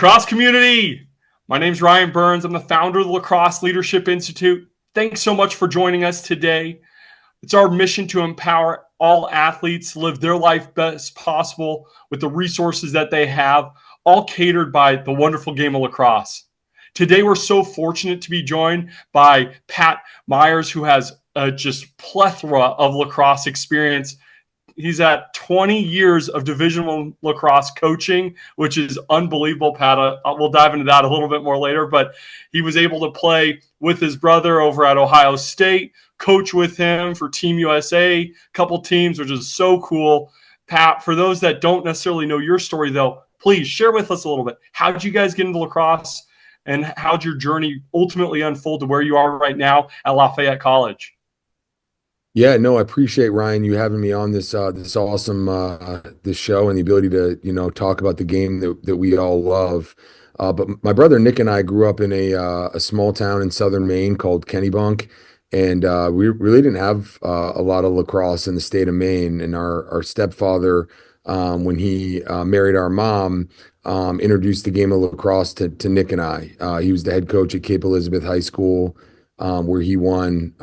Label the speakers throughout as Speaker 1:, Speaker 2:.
Speaker 1: Lacrosse Community! My name's Ryan Burns. I'm the founder of the Lacrosse Leadership Institute. Thanks so much for joining us today. It's our mission to empower all athletes to live their life best possible with the resources that they have, all catered by the wonderful game of lacrosse. Today, we're so fortunate to be joined by Pat Myers, who has a just plethora of lacrosse experience. He's at 20 years of Division I lacrosse coaching, which is unbelievable, Pat. We'll dive into that a little bit more later, but he was able to play with his brother over at Ohio State, coach with him for Team USA, a couple teams, which is so cool. Pat, for those that don't necessarily know your story, though, please share with us a little bit. How did you guys get into lacrosse, and how did your journey ultimately unfold to where you are right now at Lafayette College?
Speaker 2: Yeah, no, I appreciate Ryan you having me on this awesome this show and the ability to talk about the game that we all love. But my brother Nick and I grew up in a small town in southern Maine called Kennebunk, and we really didn't have a lot of lacrosse in the state of Maine. And our stepfather, when he married our mom, introduced the game of lacrosse to Nick and I. He was the head coach at Cape Elizabeth High School, where he won.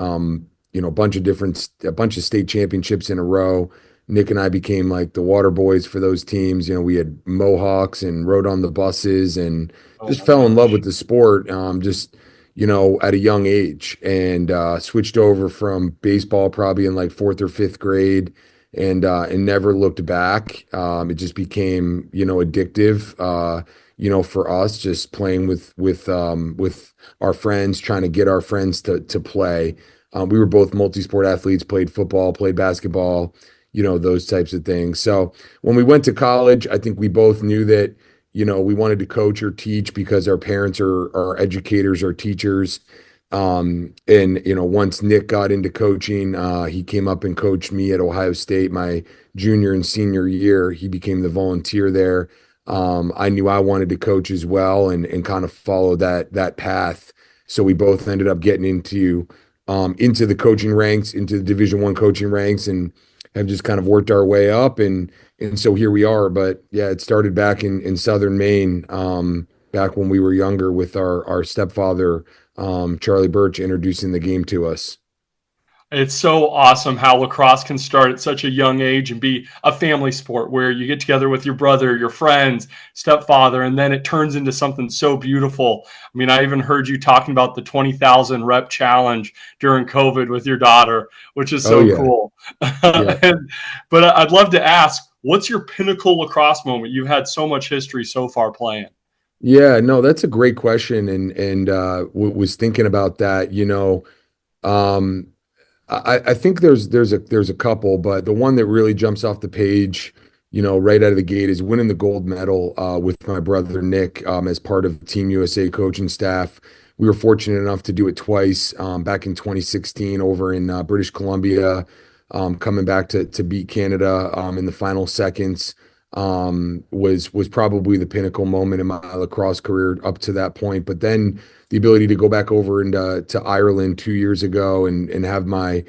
Speaker 2: A bunch of state championships in a row. Nick and I became like the water boys for those teams. We had mohawks and rode on the buses and
Speaker 1: Oh
Speaker 2: just
Speaker 1: my
Speaker 2: fell in love with
Speaker 1: gosh.
Speaker 2: the sport, at a young age, and switched over from baseball probably in like fourth or fifth grade, and never looked back. It just became, addictive, for us, just playing with our friends, trying to get our friends to play. We were both multi-sport athletes, played football, played basketball, those types of things. So when we went to college, I think we both knew that, we wanted to coach or teach because our parents are educators or teachers. Once Nick got into coaching, he came up and coached me at Ohio State my junior and senior year. He became the volunteer there. I knew I wanted to coach as well, and kind of follow that path. So we both ended up getting into the coaching ranks, into the Division I coaching ranks, and have just kind of worked our way up, and so here we are. But yeah, it started back in southern Maine, back when we were younger, with our stepfather, Charlie Birch, introducing the game to us.
Speaker 1: It's so awesome how lacrosse can start at such a young age and be a family sport where you get together with your brother, your friends, stepfather, and then it turns into something so beautiful. I mean, I even heard you talking about the 20,000 rep challenge during COVID with your daughter, which is
Speaker 2: Oh
Speaker 1: so
Speaker 2: yeah,
Speaker 1: cool.
Speaker 2: yeah.
Speaker 1: But I'd love to ask, what's your pinnacle lacrosse moment? You've had so much history so far playing.
Speaker 2: Yeah, no, that's a great question, and was thinking about that. Um, I think there's a couple, but the one that really jumps off the page, right out of the gate, is winning the gold medal with my brother Nick, as part of Team USA coaching staff. We were fortunate enough to do it twice, back in 2016 over in British Columbia, coming back to beat Canada in the final seconds. Was probably the pinnacle moment in my lacrosse career up to that point. But then the ability to go back over and to Ireland 2 years ago, and have my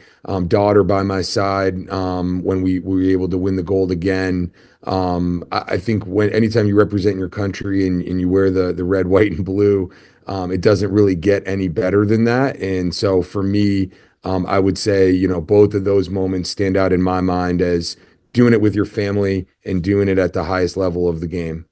Speaker 2: daughter by my side, when we were able to win the gold again. I think anytime you represent your country, and you wear the red, white, and blue, it doesn't really get any better than that. And so for me, I would say, both of those moments stand out in my mind as doing it with your family and doing it at the highest level of the game.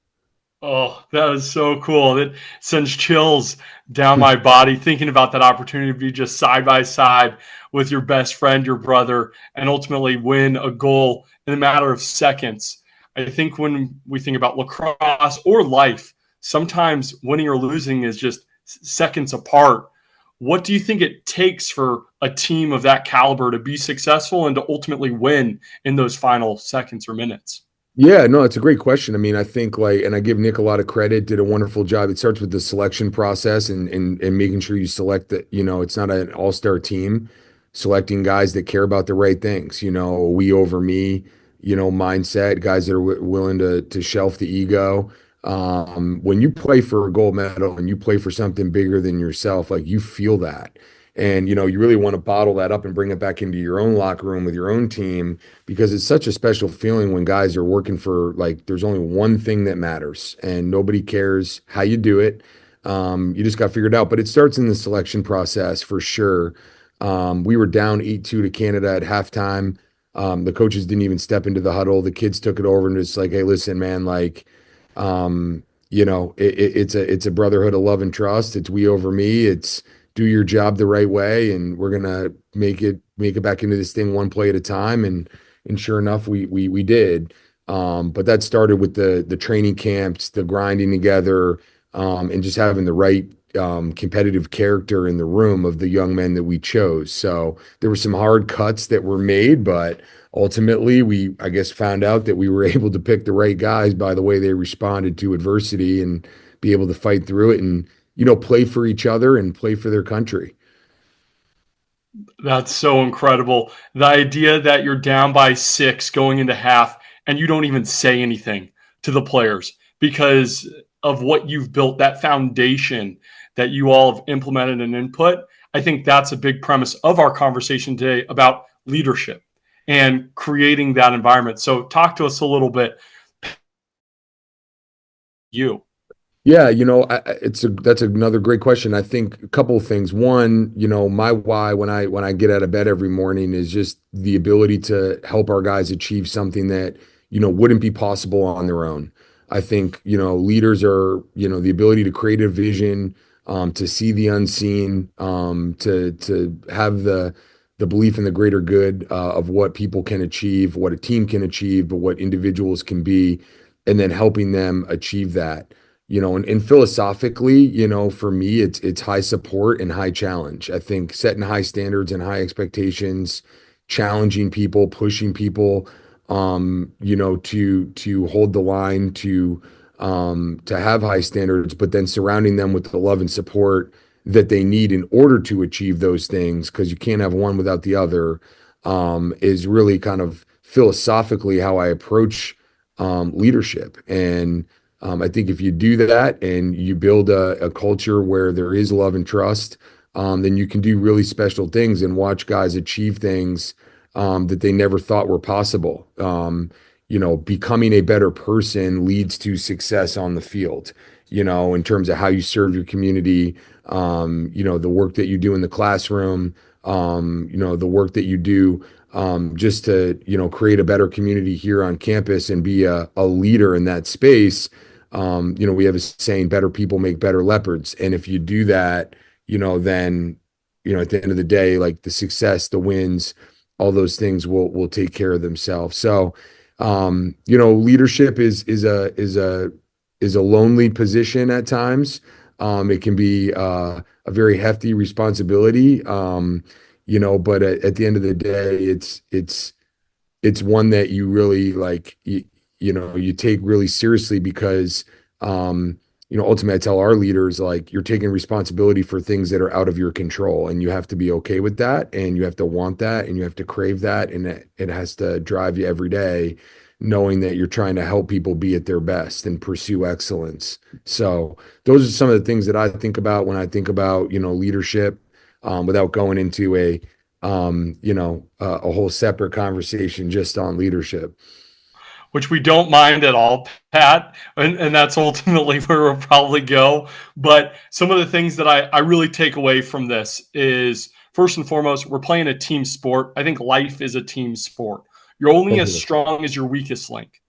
Speaker 1: Oh, that is so cool. It sends chills down my body thinking about that opportunity to be just side by side with your best friend, your brother, and ultimately win a goal in a matter of seconds. I think when we think about lacrosse or life, sometimes winning or losing is just seconds apart. What do you think it takes for a team of that caliber to be successful and to ultimately win in those final seconds or minutes?
Speaker 2: Yeah, no, it's a great question. I mean, I think, and I give Nick a lot of credit, did a wonderful job. It starts with the selection process, and making sure you select that, it's not an all-star team, selecting guys that care about the right things, we over me, mindset, guys that are willing to shelf the ego. When you play for a gold medal and you play for something bigger than yourself, like, you feel that. And, you really want to bottle that up and bring it back into your own locker room with your own team because it's such a special feeling when guys are working for like there's only one thing that matters and nobody cares how you do it. You just got to figure it out. But it starts in the selection process for sure. We were down 8-2 to Canada at halftime. The coaches didn't even step into the huddle. The kids took it over and it's like, hey, listen, man, like, um, it's a brotherhood of love and trust. It's we over me. It's do your job the right way, and we're gonna make it back into this thing one play at a time. And sure enough, we did. But that started with the training camps, the grinding together, and just having the right competitive character in the room of the young men that we chose. So there were some hard cuts that were made, but ultimately we, I guess, found out that we were able to pick the right guys by the way they responded to adversity and be able to fight through it and, play for each other and play for their country.
Speaker 1: That's so incredible. The idea that you're down by 6 going into half and you don't even say anything to the players because of what you've built, that foundation that you all have implemented and input. I think that's a big premise of our conversation today about leadership and creating that environment. So, talk to us a little bit. You.
Speaker 2: Yeah, that's another great question. I think a couple of things. One, my why when I get out of bed every morning is just the ability to help our guys achieve something that, wouldn't be possible on their own. I think, leaders are, the ability to create a vision, to see the unseen, to have the belief in the greater good, of what people can achieve, what a team can achieve, but what individuals can be, and then helping them achieve that. And philosophically, for me, it's high support and high challenge. I think setting high standards and high expectations, challenging people, pushing people, to hold the line, to have high standards, but then surrounding them with the love and support that they need in order to achieve those things, because you can't have one without the other, is really kind of philosophically how I approach leadership. And I think if you do that and you build a culture where there is love and trust, then you can do really special things and watch guys achieve things that they never thought were possible. Becoming a better person leads to success on the field, in terms of how you serve your community, the work that you do in the classroom, the work that you do just to, create a better community here on campus and be a leader in that space. We have a saying, better people make better leopards. And if you do that, then, at the end of the day, like the success, the wins, all those things will take care of themselves. So, leadership is a lonely position at times. It can be a very hefty responsibility. But at the end of the day, it's one that you really like, you take really seriously because, ultimately I tell our leaders, like, you're taking responsibility for things that are out of your control, and you have to be okay with that, and you have to want that, and you have to crave that, and it has to drive you every day, knowing that you're trying to help people be at their best and pursue excellence. So those are some of the things that I think about when I think about, leadership, without going into a whole separate conversation just on leadership.
Speaker 1: Which we don't mind at all, Pat. And that's ultimately where we'll probably go. But some of the things that I really take away from this is first and foremost, we're playing a team sport. I think life is a team sport. You're only as
Speaker 2: Definitely.
Speaker 1: strong as your weakest link.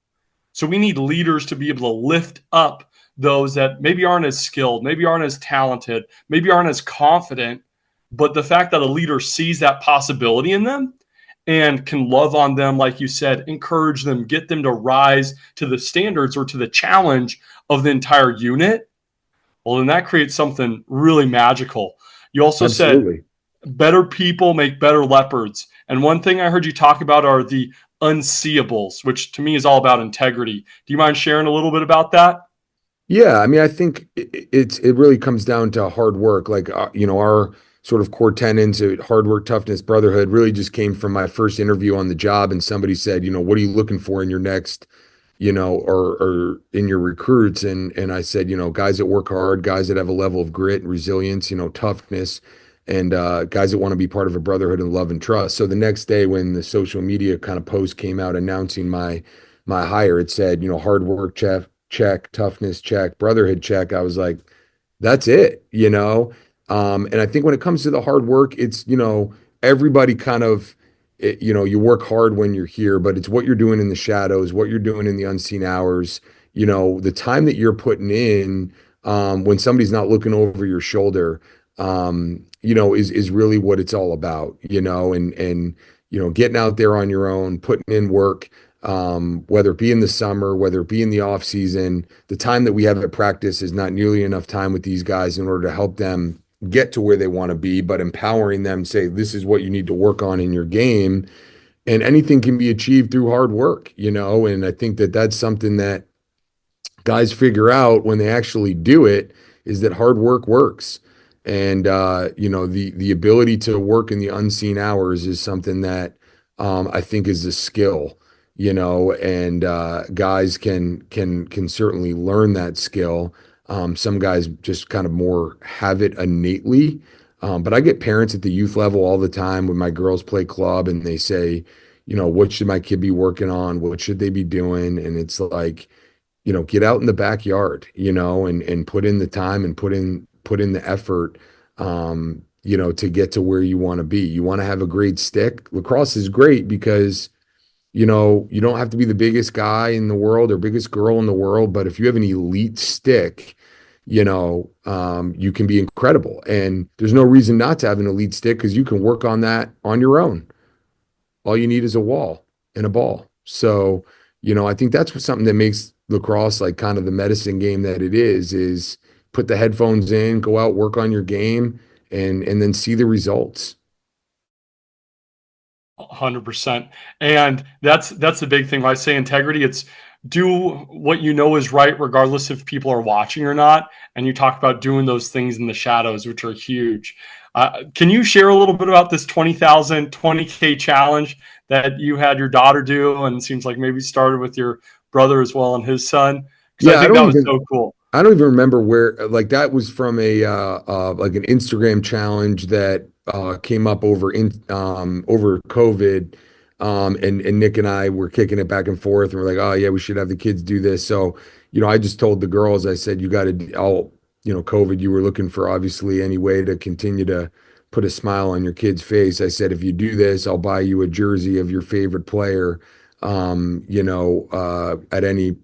Speaker 1: So we need leaders to be able to lift up those that maybe aren't as skilled, maybe aren't as talented, maybe aren't as confident. But the fact that a leader sees that possibility in them and can love on them, like you said, encourage them, get them to rise to the standards or to the challenge of the entire unit, well, then that creates something really magical. You also said
Speaker 2: Absolutely.
Speaker 1: better people make better leopards. And one thing I heard you talk about are the unseeables, which to me is all about integrity. Do you mind sharing a little bit about that?
Speaker 2: Yeah, I mean, I think it really comes down to hard work. Like, our sort of core tenets of hard work, toughness, brotherhood really just came from my first interview on the job. And somebody said, what are you looking for in your next, or in your recruits? And I said, guys that work hard, guys that have a level of grit and resilience, toughness. and guys that want to be part of a brotherhood and love and trust. So the next day when the social media kind of post came out announcing my hire, it said, hard work check, toughness check, brotherhood check. I was like, that's it, and I think when it comes to the hard work, it's, everybody kind of, you work hard when you're here, but it's what you're doing in the shadows, what you're doing in the unseen hours, the time that you're putting in, when somebody's not looking over your shoulder, is really what it's all about, and getting out there on your own, putting in work, whether it be in the summer, whether it be in the off season. The time that we have at practice is not nearly enough time with these guys in order to help them get to where they want to be, but empowering them, say, this is what you need to work on in your game. And anything can be achieved through hard work, and I think that that's something that guys figure out when they actually do it, is that hard work works. And the ability to work in the unseen hours is something that I think is a skill, and guys can certainly learn that skill. Some guys just kind of more have it innately. But I get parents at the youth level all the time when my girls play club and they say, what should my kid be working on? What should they be doing? And it's like, get out in the backyard, and put in the time and put in the effort, to get to where you want to be. You want to have a great stick. Lacrosse is great because, you don't have to be the biggest guy in the world or biggest girl in the world, but if you have an elite stick, you can be incredible. And there's no reason not to have an elite stick because you can work on that on your own. All you need is a wall and a ball. So, I think that's something that makes lacrosse like kind of the medicine game that it is put the headphones in, go out, work on your game, and then see the results.
Speaker 1: 100%. And that's the big thing. When I say integrity, it's do what you know is right, regardless if people are watching or not. And you talk about doing those things in the shadows, which are huge. Can you share a little bit about this 20K challenge that you had your daughter do, and it seems like maybe started with your brother as well and his son? Because I
Speaker 2: Yeah,
Speaker 1: think that was so cool.
Speaker 2: I don't even remember where, like that was from a like an Instagram challenge that came up over COVID. And Nick and I were kicking it back and forth, and we're like, oh yeah, we should have the kids do this. So, I just told the girls, I said, you got to, all, COVID, you were looking for obviously any way to continue to put a smile on your kid's face. I said, if you do this, I'll buy you a jersey of your favorite player, at any,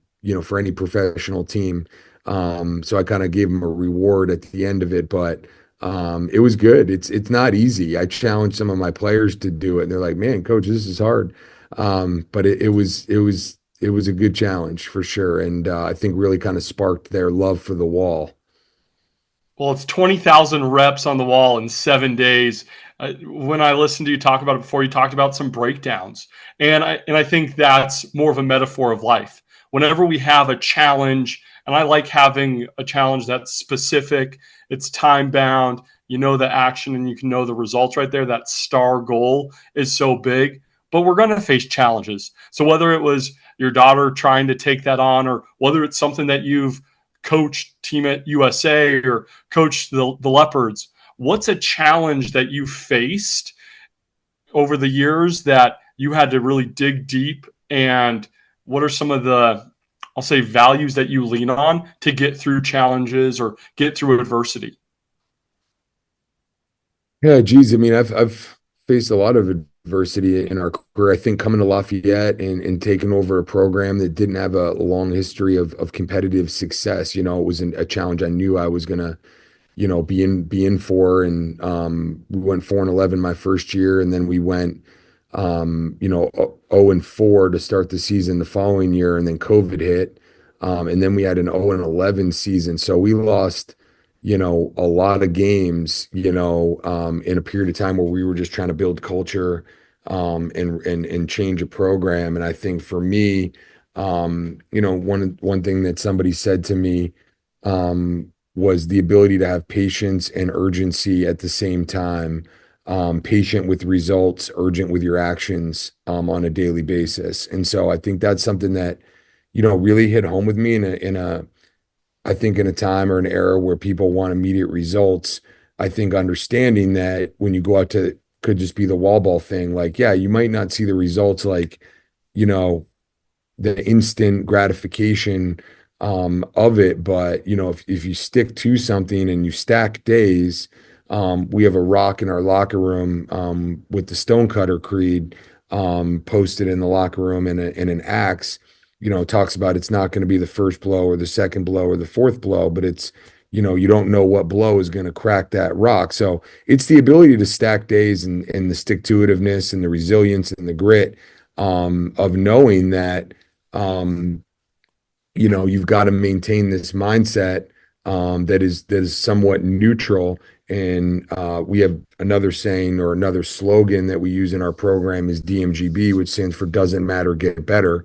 Speaker 2: for any professional team. So I kind of gave them a reward at the end of it, but it was good. It's not easy. I challenged some of my players to do it, and they're like, "Man, coach, this is hard." But it was a good challenge for sure, and I think really kind of sparked their love for the wall.
Speaker 1: Well, it's 20,000 reps on the wall in 7 days. When I listened to you talk about it before, you talked about some breakdowns. And I think that's more of a metaphor of life. Whenever we have a challenge, and I like having a challenge that's specific, it's time bound, you know the action and you can know the results right there. That star goal is so big, but we're going to face challenges. So whether it was your daughter trying to take that on, or whether it's something that you've coached Team at USA or coached the Leopards, what's a challenge that you faced over the years that you had to really dig deep? And what are some of the, I'll say, values that you lean on to get through challenges or get through adversity?
Speaker 2: Yeah, geez. I mean, I've faced a lot of adversity in our career. I think coming to Lafayette and taking over a program that didn't have a long history of competitive success, it was a challenge I knew I was gonna, be in for. And we went 4-11 my first year, and then we went 0-4 to start the season the following year, and then COVID hit. And then we had an 0-11 season. So we lost, a lot of games, in a period of time where we were just trying to build culture, and change a program. And I think for me, one thing that somebody said to me, was the ability to have patience and urgency at the same time. Patient with results, urgent with your actions, on a daily basis. And so I think that's something that, really hit home with me I think in a time or an era where people want immediate results. I think understanding that when you go out to could just be the wall ball thing, like, yeah, you might not see the results like, you know, the instant gratification of it. But if you stick to something and you stack days, we have a rock in our locker room with the Stonecutter Creed posted in the locker room and an axe. Talks about it's not going to be the first blow or the second blow or the fourth blow, but it's you don't know what blow is going to crack that rock. So it's the ability to stack days and the stick to itiveness and the resilience and the grit of knowing that um, you've got to maintain this mindset that is somewhat neutral. And we have another saying or another slogan that we use in our program is DMGB, which stands for doesn't matter, get better.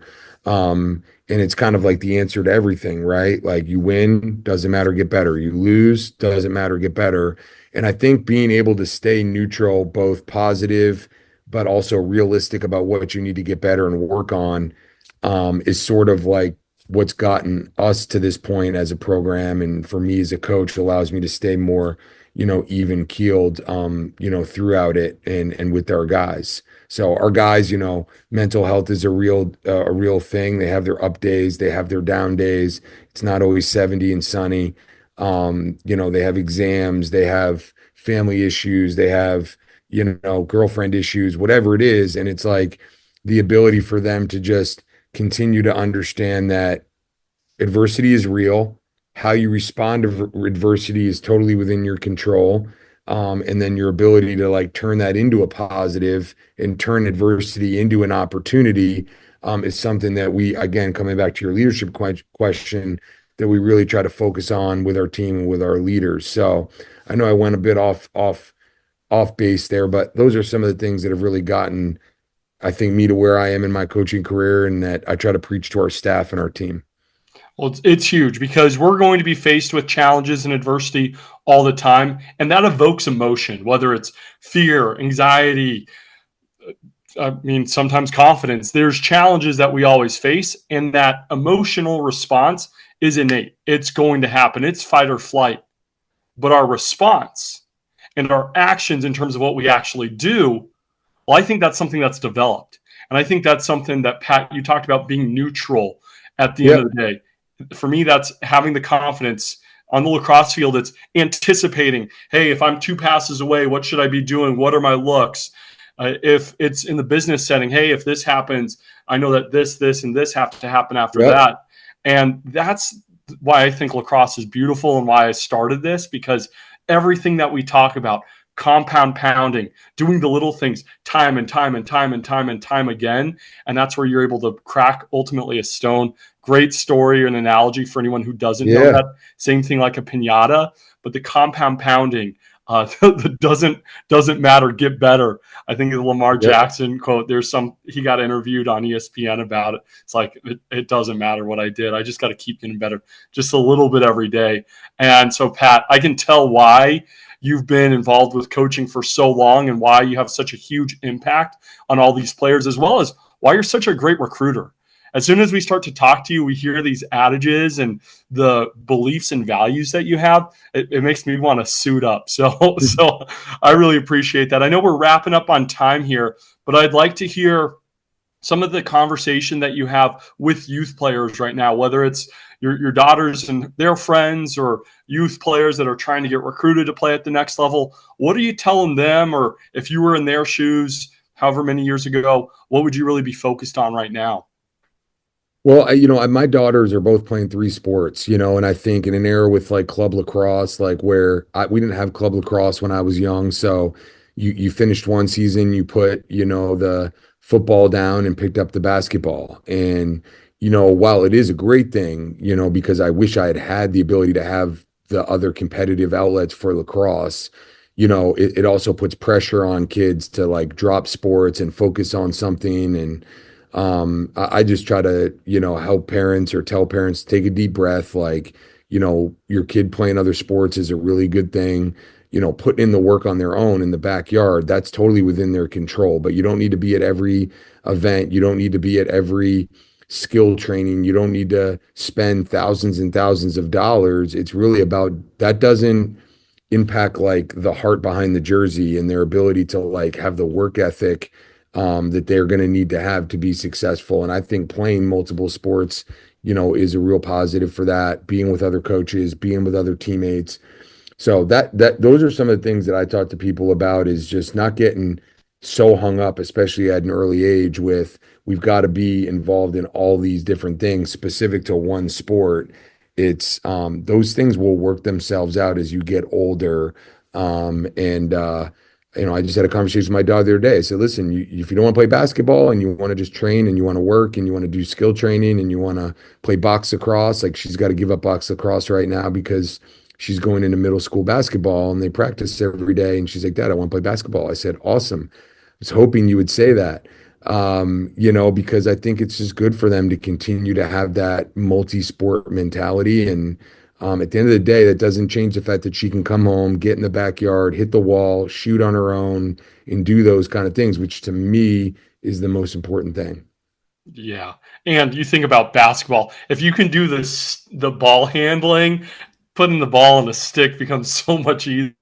Speaker 2: And it's kind of like the answer to everything, right? Like you win, doesn't matter, get better. You lose, doesn't matter, get better. And I think being able to stay neutral, both positive, but also realistic about what you need to get better and work on, is sort of like what's gotten us to this point as a program. And for me as a coach, allows me to stay more, even keeled, throughout it and with our guys. So our guys, mental health is a real thing. They have their up days, they have their down days. It's not always 70 and sunny. They have exams, they have family issues, they have, girlfriend issues, whatever it is. And it's like the ability for them to just continue to understand that adversity is real. How you respond to adversity is totally within your control. And then your ability to like turn that into a positive and turn adversity into an opportunity is something that we, again, coming back to your leadership question, that we really try to focus on with our team and with our leaders. So I know I went a bit off base there, but those are some of the things that have really gotten, I think, me to where I am in my coaching career, and that I try to preach to our staff and our team.
Speaker 1: Well, it's huge because we're going to be faced with challenges and adversity all the time, and that evokes emotion, whether it's fear, anxiety, I mean, sometimes confidence. There's challenges that we always face, and that emotional response is innate. It's going to happen. It's fight or flight. But our response and our actions in terms of what we actually do, well, I think that's something that's developed. And I think that's something that, Pat, you talked about being neutral at the end
Speaker 2: Yep.
Speaker 1: of the day. For me, that's having the confidence on the lacrosse field. It's anticipating, hey, if I'm two passes away, what should I be doing? What are my looks? If it's in the business setting, hey, if this happens, I know that this, and this have to happen after
Speaker 2: Yep.
Speaker 1: that. And that's why I think lacrosse is beautiful and why I started this, because everything that we talk about, compound pounding, doing the little things time and time and time and time and time again. And that's where you're able to crack ultimately a stone. Great story and analogy for anyone who doesn't know
Speaker 2: Yeah.
Speaker 1: that. Same thing like a pinata, but the compound pounding doesn't matter, get better. I think the Lamar
Speaker 2: Yep.
Speaker 1: Jackson quote, he got interviewed on ESPN about it. It's like, it doesn't matter what I did. I just got to keep getting better just a little bit every day. And so, Pat, I can tell why you've been involved with coaching for so long and why you have such a huge impact on all these players, as well as why you're such a great recruiter. As soon as we start to talk to you, we hear these adages and the beliefs and values that you have. It makes me want to suit up. So I really appreciate that. I know we're wrapping up on time here, but I'd like to hear some of the conversation that you have with youth players right now, whether it's your daughters and their friends or youth players that are trying to get recruited to play at the next level. What are you telling them? Or if you were in their shoes, however many years ago, what would you really be focused on right now?
Speaker 2: Well, my daughters are both playing three sports, and I think in an era with like club lacrosse, like where we didn't have club lacrosse when I was young. So you finished one season, you put, the football down and picked up the basketball. And, while it is a great thing, because I wish I had had the ability to have the other competitive outlets for lacrosse, it also puts pressure on kids to like drop sports and focus on something. And I just try to, help parents or tell parents to take a deep breath. Like, your kid playing other sports is a really good thing. Putting in the work on their own in the backyard, that's totally within their control. But you don't need to be at every event. You don't need to be at every skill training. You don't need to spend thousands and thousands of dollars. It's really about that doesn't impact like the heart behind the jersey and their ability to like have the work ethic that they're going to need to have to be successful. And I think playing multiple sports, is a real positive for that. Being with other coaches, being with other teammates. So that those are some of the things that I talk to people about is just not getting so hung up, especially at an early age, with we've got to be involved in all these different things specific to one sport. It's those things will work themselves out as you get older. And I just had a conversation with my dog the other day. I said, listen, if you don't want to play basketball and you want to just train and you want to work and you want to do skill training and you want to play box lacrosse, like she's got to give up box lacrosse right now because she's going into middle school basketball and they practice every day. And she's like, Dad, I want to play basketball. I said, awesome. I was hoping you would say that, because I think it's just good for them to continue to have that multi-sport mentality. And at the end of the day, that doesn't change the fact that she can come home, get in the backyard, hit the wall, shoot on her own, and do those kind of things, which to me is the most important thing.
Speaker 1: Yeah. And you think about basketball, if you can do this, the ball handling, putting the ball on the stick becomes so much easier.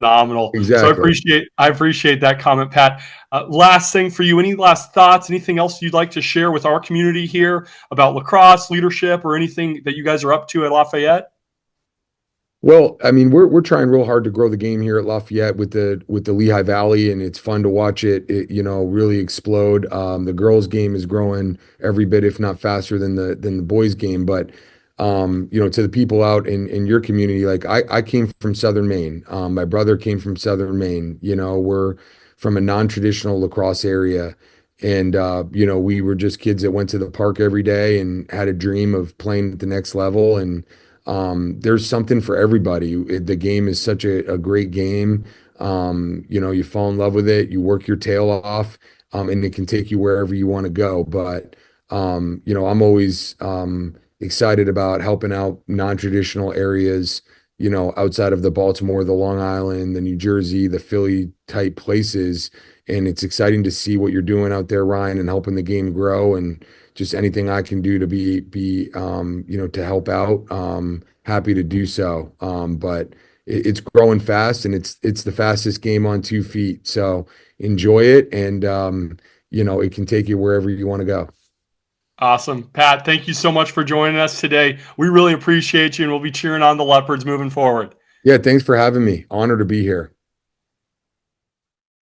Speaker 1: Phenomenal. So
Speaker 2: Exactly.
Speaker 1: I appreciate that comment, Pat. Last thing for you, any last thoughts, anything else you'd like to share with our community here about lacrosse leadership or anything that you guys are up to at Lafayette?
Speaker 2: Well, I mean, we're trying real hard to grow the game here at Lafayette with the Lehigh Valley, and it's fun to watch it really explode. The girls' game is growing every bit, if not faster than the boys' game. But to the people out in your community, like I came from Southern Maine. My brother came from Southern Maine. We're from a non-traditional lacrosse area. And we were just kids that went to the park every day and had a dream of playing at the next level. And there's something for everybody. The game is such a great game. You fall in love with it, you work your tail off, and it can take you wherever you want to go. But I'm always excited about helping out non-traditional areas, outside of the Baltimore, the Long Island, the New Jersey, the Philly type places. And it's exciting to see what you're doing out there, Ryan, and helping the game grow. And just anything I can do to to help out, happy to do so. But it's growing fast and it's the fastest game on 2 feet. So enjoy it. And, it can take you wherever you want to go.
Speaker 1: Awesome. Pat, thank you so much for joining us today. We really appreciate you, and we'll be cheering on the Leopards moving forward.
Speaker 2: Yeah. Thanks for having me. Honor to be here.